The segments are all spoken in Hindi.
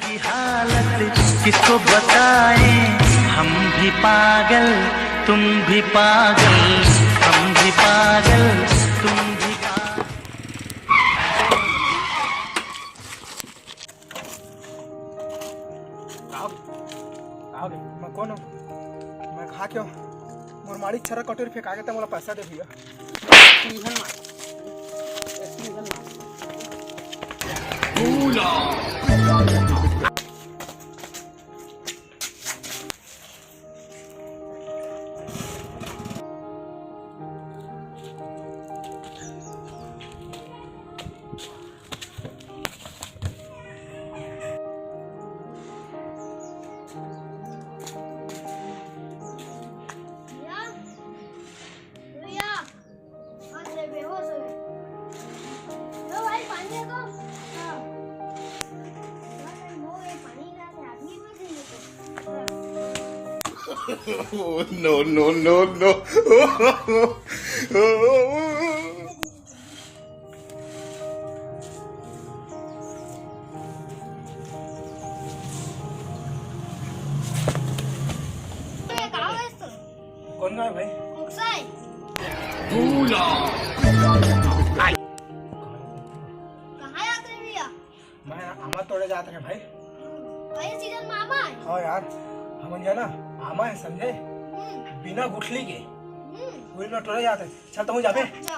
की हालत किसको बताएं, हम भी पागल तुम भी पागल, हम भी पागल तुम भी पागल। मैं कौन हूँ? मैं खा क्यों मोर माड़ी छरा कटोरी फेंका के मोला पैसा दे भैया। Oh, no, no, no, no. कौन गया भाई? कहाँ जाते हैं भैया? मैं आमा तोड़े जाते हैं भाई। भाई सीजन में आमा है। हाँ यार, हम जो ना आमा है समझे, बिना गुठली के वही में तोड़े जाते हैं। चलता हूँ जाबे। जा।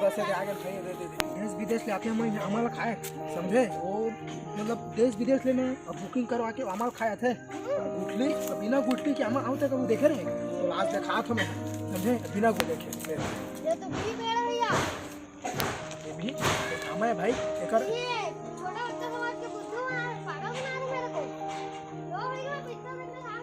बस से आगे भाई दे देश विदेश ले आके हम अमल खाए समझे, वो मतलब देश विदेश लेने और बुकिंग करवा के अमल खाए थे गुठली, बिना गुठली के अमल आते कभी देखे रहे तो लास्ट देखा था मैं समझे, बिना गुठली के ये तो भी पेड़ है भैया। ये भी काम है भाई एकर। ये छोटा बच्चा समाज के बुद्धू बना रहे, पागल बना रहे मेरे को। लो भैया मैं पिज्जा देखने जाऊँ।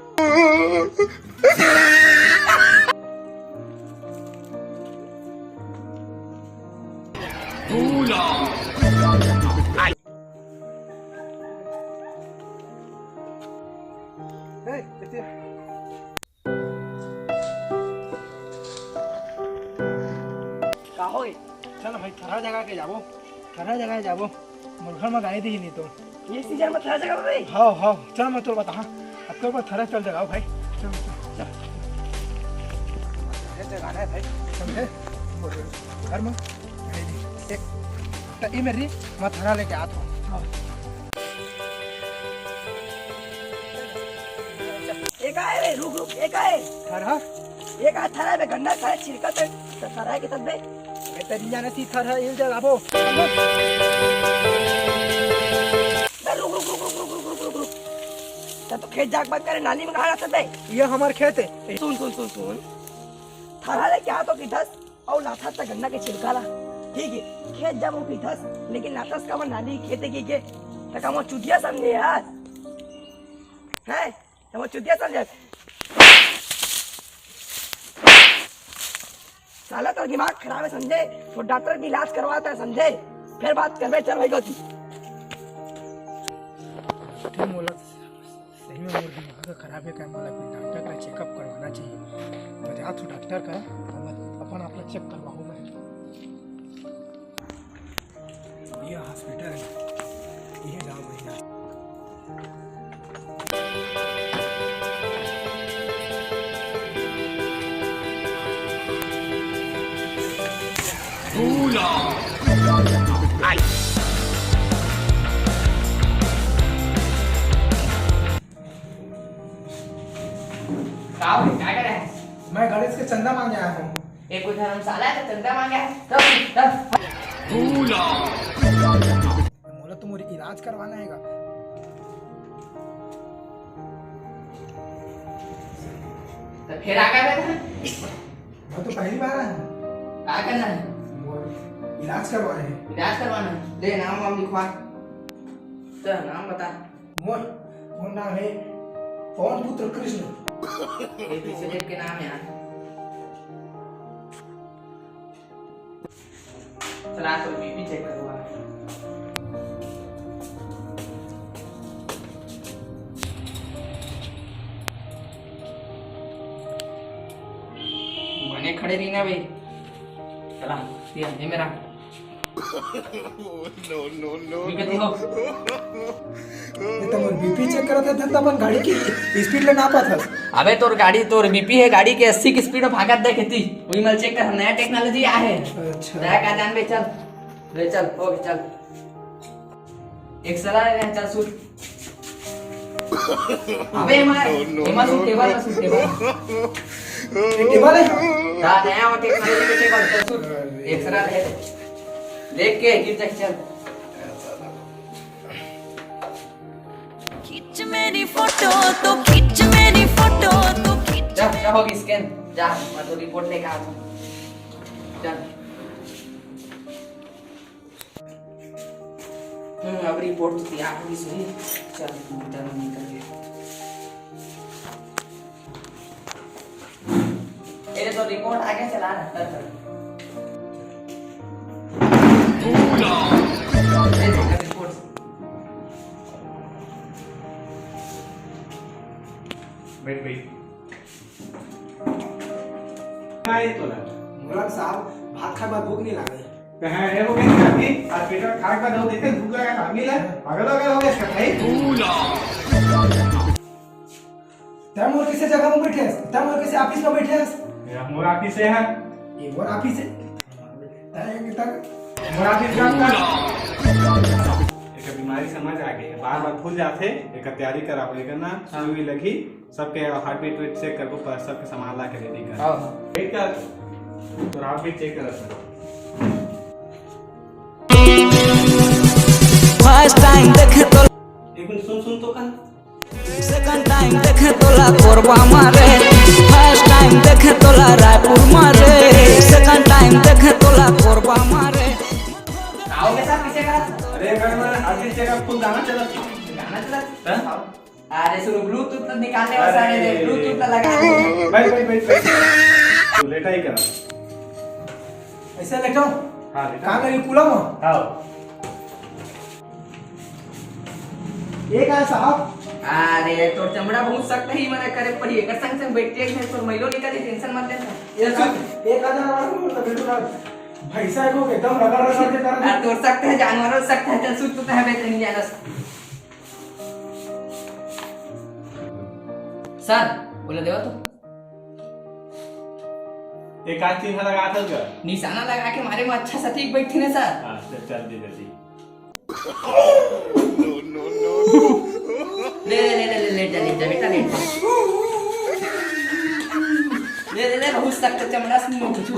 चलो भाई थरा जगह के जाबो, थरा जगह जाबो, मोर घर में गाड़ी दी नहीं तो ये सीजन में थरा जगह भाई। हाँ हाँ चल मैं तो बता, अब तो पर थरा चल जगह भाई, चल चल चल जगह है भाई समझे, घर में गाड़ी दी एक तो ये मेरी मैं थरा लेके आता हूँ। एक आए रे, रुक रुक, एक आए थरा एक आए थरा में गन्ना खाए छिड़का ते थरा है के तब बे तेरी जाने सी थरा ये जगह बो। रुक रुक रुक रुक रुक रुक रुक रुक तब तो खेत जाग बात करे नाली में कहा तब बे। ये हमार खेत है। सुन सुन सुन सुन, थरा ले क्या तो की दस और लाथा तक गन्ना के छिड़का ला, ठीक है खेत जब वो की दस, लेकिन लाथस का मन नाली खेते की के तक हम चुतिया समझे यार, हैं हम चुतिया समझे साला तो दिमाग खराब है समझे, तो डॉक्टर की इलाज करवाता है समझे, फिर बात कर बे। चल भाई गौती ठीक मोला सही में मोर दिमाग खराब है, क्या मोला कोई डॉक्टर का चेकअप करवाना चाहिए। मैं जात हूँ डॉक्टर का, अपन अपना चेक करवाऊँ मैं। ये हॉस्पिटल है, ये जाओ भैया। क्या कर रहा है? मैं गणेश के चंदा मांगे आया हूँ। एक कोई धर्मशाला है तो चंदा मांगा है, तब मोला तो मोरी इलाज करवाना हैगा। तो फिर आ गया था। मैं तो पहली बार आया हूँ, क्या करना है? मोर इलाज करवाना है। इलाज करवाना है, ले नाम वाम लिखवा, तो नाम बता। मोर मोर नाम है पवन पुत्र कृष्ण। ये पीछे देख के नाम यार, चला तो बीपी चेक करवा। मैंने खड़े नहीं ना भाई। चला दिया ये मेरा No, no, no. विगत हो। ये तो मोर बीपी चेक करत है त अपन गाड़ी की स्पीड ले ना पात हस। अबे तोर गाड़ी तोर बीपी है गाड़ी के 80 की स्पीड में भागत देखे थी वही मल चेक कर नया टेक्नोलॉजी आ है। अच्छा दया का जान बे चल ले चल हो गया चल एक सलाह ले चल सूट अबे मैं सूट टेबल में सूट टेबल टेबल है दा नया वो टेक्नोलॉजी के टेबल चल सूट एक सलाह ले देख के गिर जा चल खींच मेरी फोटो तो खींच मेरी फोटो तो खींच जा जा होगी स्कैन जा मैं तो रिपोर्ट लेकर आता हूं चल अब रिपोर्ट तैयार होगी सही चल कंप्यूटर में निकल गया ये तो रिपोर्ट आगे चला रहा है रिपोर्ट बैठ भाई काय तोला मुराद साहब भात खाए बाद भूख नहीं लागे। कहां है वो क्या अभी आज पेट में खाए का दो देखे भूख लगा खामी ले पागल हो गया इसका भाई तै मोर किसी जगह में बैठे हस तै मोर किसी ऑफिस में बैठे हस मेरा मोर ऑफिस से है ये मोर ऑफिस है तै तक मोर ऑफिस काम कर एक बीमारी समझ आ गई बार बार भूल जाते एक तैयारी करा पड़ेगा ना सुई लगी सबके हार्ट बीट चेक करबो पर सबके सामान ला के रेडी कर हां वेट कर तो आप भी चेक कर सर फर्स्ट टाइम देखे तो एक मिनट सुन तो kan सेकंड टाइम देखे तोला कोरबा मारे फर्स्ट टाइम देखे तोला रायपुर मारे सेकंड टाइम देखे तोला कोरबा मारे आओगे सर पीछे का अरे मैं आज चेक फुल गाना चला गाना चला अरे सुनो ब्लूटूथ तो निकालने वाला सारे दे ब्लूटूथ तो लगा भाई तू लेटा ही करा ऐसे लेटो हां लेटा कहां गई पुला में आओ ये का साहब अरे तो चमड़ा बहुत सख्त ही मने करे पड़ी एकर संग संग बैठते हैं तो महिलो निकले टेंशन मत लेना ये सब 1000 वाला तो बिल्कुल भैसा को एकदम रगड़ रगड़ के कर यार तोड़ सकते हैं जानवरों सकते हैं चल सूट तो है बेच नहीं जाना सर बोले देवा तो एक आज चिन्ह लगा था क्या निशाना लगा के मारे में अच्छा सटीक बैठी ने सर हां चल दे जल्दी No, no, no. ले जा बेटा ले ले बहुत सख्त चमड़ा से मुंह छू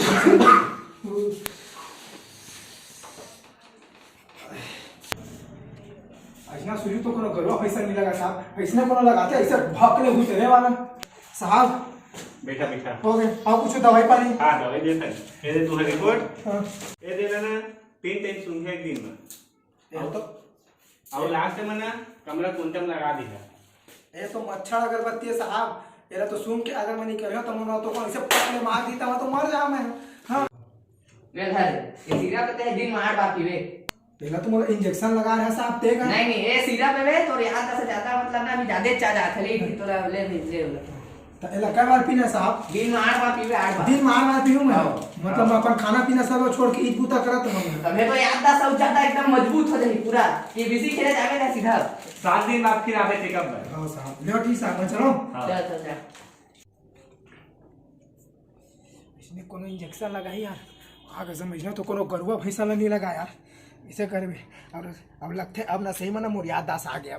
ऐसा सुई तो कोनो गरवा पैसा नहीं लगा साहब ऐसा कोनो लगाते ऐसे भौंकने घुसने वाला साहब बेटा हो गए और कुछ दवाई पानी हां दवाई दे सर ये दे तुम्हारी रिपोर्ट हाँ ये दे लेना 3 टाइम सुन एक दिन में ये तो और लास्ट में ना कमरा कुंटम लगा दिया ये तो मच्छर अगरबत्ती है साहब ये तो सुन के अगर मैं नहीं करियो तो मनो तो कौन ऐसे पकड़े मार देता मैं तो मर जा मैं हां ले धर ये सीरा पे ते दिन में 8 बार पीवे पहला तो मुझे इंजेक्शन लगा रहा है साहब देगा नहीं ये सीरा पे वे तो याद से ज्यादा मतलब ना अभी ज्यादा चाह जाते ले तो ले तो एला काय बार पीना साहब दिन में 8 बार पीवे 8 बार दिन मार मार पीऊं मैं हाँ। मतलब मैं अपन खाना पीना सब छोड़ के ईद पूता करत हूं तबे तो याद दा सब ज्यादा एकदम मजबूत हो जाई पूरा ये बिजी खेले जावे ना सीधा 7 दिन बाद फिर आवे चेकअप में हां साहब ले ठीक साहब मैं चलो चल इसने कोनो इंजेक्शन लगा ही यार आगे समझना तो कोनो गरुआ भैंसा नहीं लगा यार इसे करबे और अब लगते अब ना सही मना मोर याद दास आ गया